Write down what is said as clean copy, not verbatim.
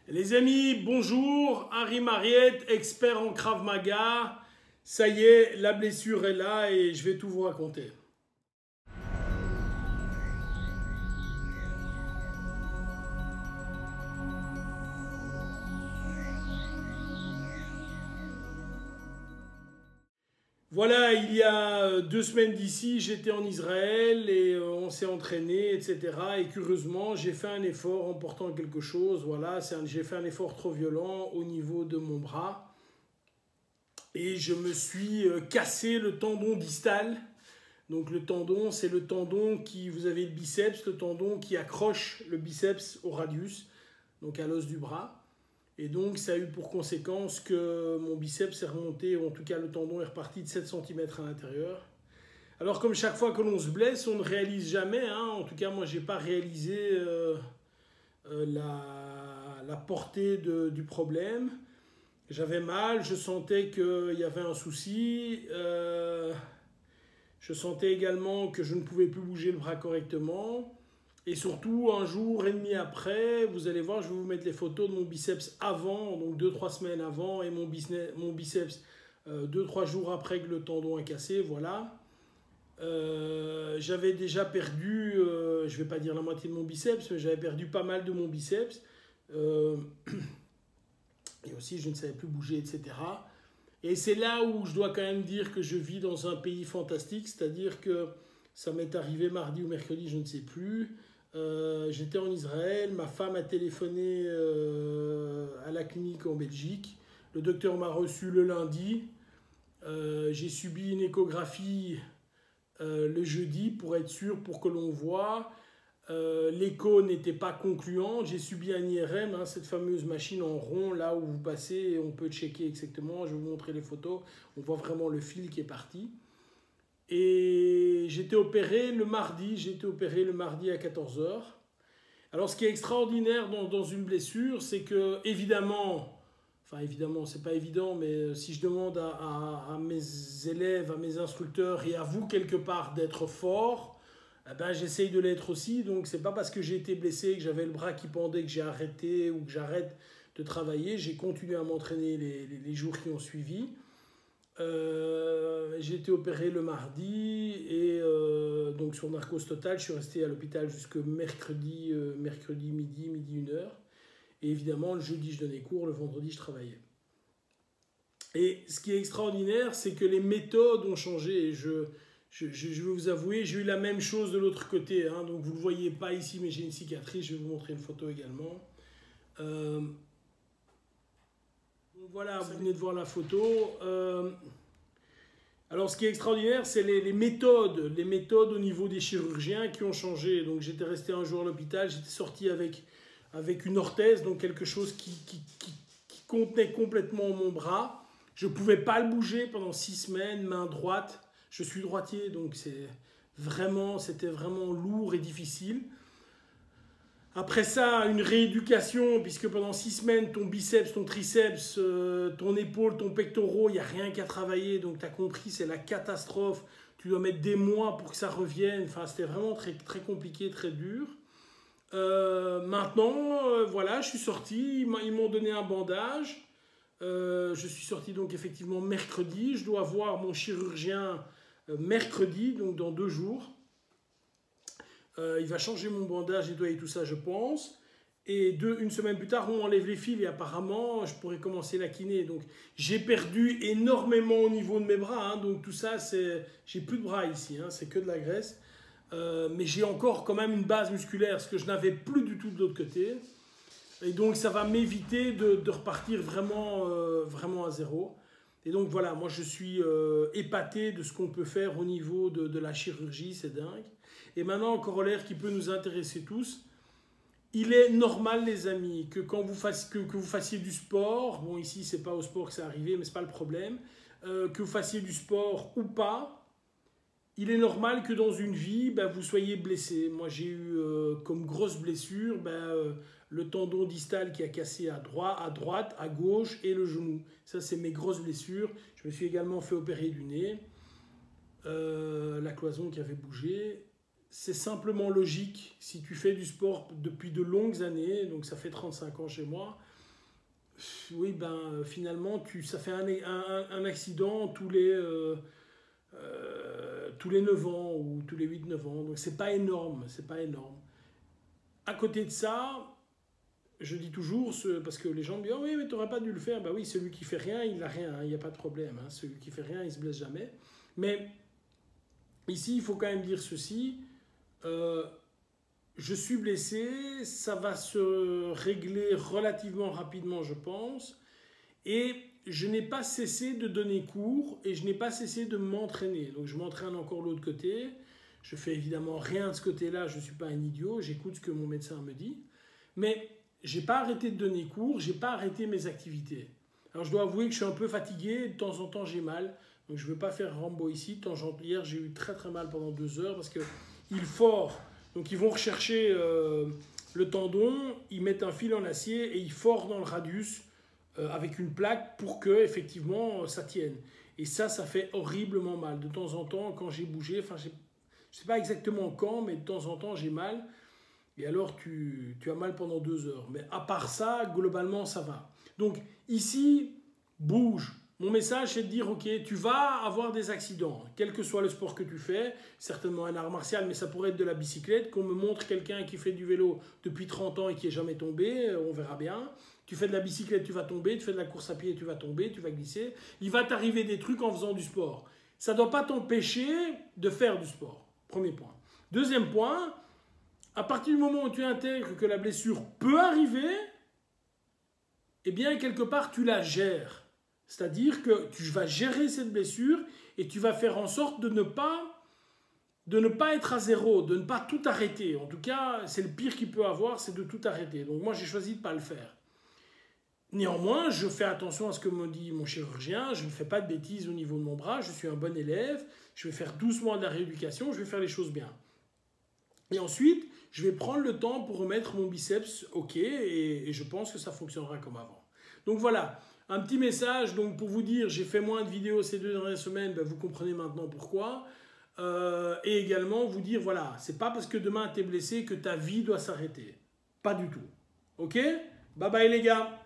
Les amis, bonjour, Harry Mariette, expert en Krav Maga. Ça y est, la blessure est là et je vais tout vous raconter. Voilà, il y a 2 semaines d'ici, j'étais en Israël et on s'est entraîné, etc. Et curieusement, j'ai fait un effort en portant quelque chose. Voilà, j'ai fait un effort trop violent au niveau de mon bras. Et je me suis cassé le tendon distal. Donc le tendon, c'est le tendon qui, vous avez le biceps, le tendon qui accroche le biceps au radius, donc à l'os du bras. Et donc, ça a eu pour conséquence que mon biceps est remonté, ou en tout cas le tendon est reparti de 7 cm à l'intérieur. Alors, comme chaque fois que l'on se blesse, on ne réalise jamais, hein, en tout cas, moi, je n'ai pas réalisé la portée du problème. J'avais mal, je sentais qu'il y avait un souci. Je sentais également que je ne pouvais plus bouger le bras correctement. Et surtout, un jour et demi après, vous allez voir, je vais vous mettre les photos de mon biceps avant, donc 2-3 semaines avant, et mon biceps 2-3 jours après que le tendon est cassé, voilà. J'avais déjà perdu, je ne vais pas dire la moitié de mon biceps, mais j'avais perdu pas mal de mon biceps. Et aussi, je ne savais plus bouger, etc. Et c'est là où je dois quand même dire que je vis dans un pays fantastique, c'est-à-dire que ça m'est arrivé mardi ou mercredi, je ne sais plus. J'étais en Israël, ma femme a téléphoné à la clinique en Belgique. Le docteur m'a reçu le lundi. J'ai subi une échographie le jeudi pour être sûr, pour que l'on voit. L'écho n'était pas concluant. J'ai subi un IRM, hein, cette fameuse machine en rond, là où vous passez et on peut checker exactement. Je vais vous montrer les photos. On voit vraiment le fil qui est parti. Et j'ai été opéré le mardi à 14 h. Alors ce qui est extraordinaire dans une blessure, c'est que évidemment, c'est pas évident, mais si je demande à mes élèves, à mes instructeurs et à vous quelque part d'être fort, eh ben, j'essaye de l'être aussi. Donc c'est pas parce que j'ai été blessé, que j'avais le bras qui pendait, que j'ai arrêté ou que j'arrête de travailler. J'ai continué à m'entraîner les jours qui ont suivi. J'ai été opéré le mardi et donc sur narcose totale, je suis resté à l'hôpital jusque mercredi midi 1h. Et évidemment, le jeudi, je donnais cours, le vendredi, je travaillais. Et ce qui est extraordinaire, c'est que les méthodes ont changé. Et je vais vous avouer, j'ai eu la même chose de l'autre côté. Hein, donc vous ne le voyez pas ici, mais j'ai une cicatrice. Je vais vous montrer une photo également. Voilà, vous venez de voir la photo. Alors, ce qui est extraordinaire, c'est les méthodes au niveau des chirurgiens qui ont changé. Donc, j'étais resté un jour à l'hôpital, j'étais sorti avec une orthèse, donc quelque chose qui contenait complètement mon bras. Je ne pouvais pas le bouger pendant 6 semaines, main droite. Je suis droitier, donc c'était vraiment lourd et difficile. Après ça, une rééducation, puisque pendant 6 semaines, ton biceps, ton triceps, ton épaule, ton pectoral, il n'y a rien qu'à travailler. Donc, tu as compris, c'est la catastrophe. Tu dois mettre des mois pour que ça revienne. Enfin, c'était vraiment très, très compliqué, très dur. Maintenant, voilà, je suis sorti. Ils m'ont donné un bandage. Je suis sorti donc effectivement mercredi. Je dois voir mon chirurgien mercredi, donc dans 2 jours. Il va changer mon bandage, nettoyer tout ça, je pense. Et une semaine plus tard, on enlève les fils et apparemment, je pourrais commencer la kiné. Donc, j'ai perdu énormément au niveau de mes bras. Hein, donc, tout ça, j'ai plus de bras ici. Hein, c'est que de la graisse. Mais j'ai encore quand même une base musculaire, ce que je n'avais plus du tout de l'autre côté. Et donc, ça va m'éviter de repartir vraiment à zéro. Et donc, voilà, moi, je suis épaté de ce qu'on peut faire au niveau de la chirurgie. C'est dingue. Et maintenant, un corollaire qui peut nous intéresser tous. Il est normal, les amis, que quand vous fassiez du sport, bon, ici, c'est pas au sport que c'est arrivé, mais c'est pas le problème, que vous fassiez du sport ou pas, il est normal que dans une vie, vous soyez blessé. Moi, j'ai eu comme grosse blessure le tendon distal qui a cassé à droite, à gauche et le genou. Ça, c'est mes grosses blessures. Je me suis également fait opérer du nez, la cloison qui avait bougé. c'est simplement logique. Si tu fais du sport depuis de longues années, donc ça fait 35 ans chez moi, oui, ben finalement, ça fait un accident tous les 9 ans ou tous les 8-9 ans. Donc c'est pas énorme, c'est pas énorme. À côté de ça, je dis toujours, parce que les gens me disent oh oui, mais tu n'aurais pas dû le faire. Ben oui, celui qui fait rien, il n'a rien, il n'y a pas de problème. Hein. Celui qui fait rien, il ne se blesse jamais. Mais ici, il faut quand même dire ceci. Je suis blessé, ça va se régler relativement rapidement, je pense. Et je n'ai pas cessé de donner cours et je n'ai pas cessé de m'entraîner. Donc je m'entraîne encore de l'autre côté. Je fais évidemment rien de ce côté-là, je ne suis pas un idiot, j'écoute ce que mon médecin me dit. Mais je n'ai pas arrêté de donner cours, je n'ai pas arrêté mes activités. Alors je dois avouer que je suis un peu fatigué, de temps en temps j'ai mal. Donc je ne veux pas faire Rambo ici. Hier j'ai eu très très mal pendant 2 heures parce qu'il fore. Donc ils vont rechercher le tendon, ils mettent un fil en acier et ils forent dans le radius avec une plaque pour que effectivement ça tienne. Et ça fait horriblement mal. De temps en temps, quand j'ai bougé, enfin je ne sais pas exactement quand, mais de temps en temps j'ai mal. Et alors tu as mal pendant 2 heures. Mais à part ça, globalement ça va. Donc ici, bouge. Mon message, c'est de dire, ok, tu vas avoir des accidents, quel que soit le sport que tu fais, certainement un art martial, mais ça pourrait être de la bicyclette, qu'on me montre quelqu'un qui fait du vélo depuis 30 ans et qui n'est jamais tombé, on verra bien. Tu fais de la bicyclette, tu vas tomber, tu fais de la course à pied, tu vas tomber, tu vas glisser. Il va t'arriver des trucs en faisant du sport. Ça ne doit pas t'empêcher de faire du sport, premier point. Deuxième point, à partir du moment où tu intègres que la blessure peut arriver, eh bien, quelque part, tu la gères. C'est-à-dire que tu vas gérer cette blessure et tu vas faire en sorte de ne pas être à zéro, de ne pas tout arrêter. En tout cas, c'est le pire qu'il peut avoir, c'est de tout arrêter. Donc moi, j'ai choisi de ne pas le faire. Néanmoins, je fais attention à ce que me dit mon chirurgien, je ne fais pas de bêtises au niveau de mon bras, je suis un bon élève, je vais faire doucement de la rééducation, je vais faire les choses bien. Et ensuite, je vais prendre le temps pour remettre mon biceps OK et je pense que ça fonctionnera comme avant. Donc voilà. Un petit message donc pour vous dire, j'ai fait moins de vidéos ces 2 dernières semaines, ben vous comprenez maintenant pourquoi. Et également vous dire, voilà, c'est pas parce que demain tu es blessé que ta vie doit s'arrêter. Pas du tout. Ok? Bye bye les gars!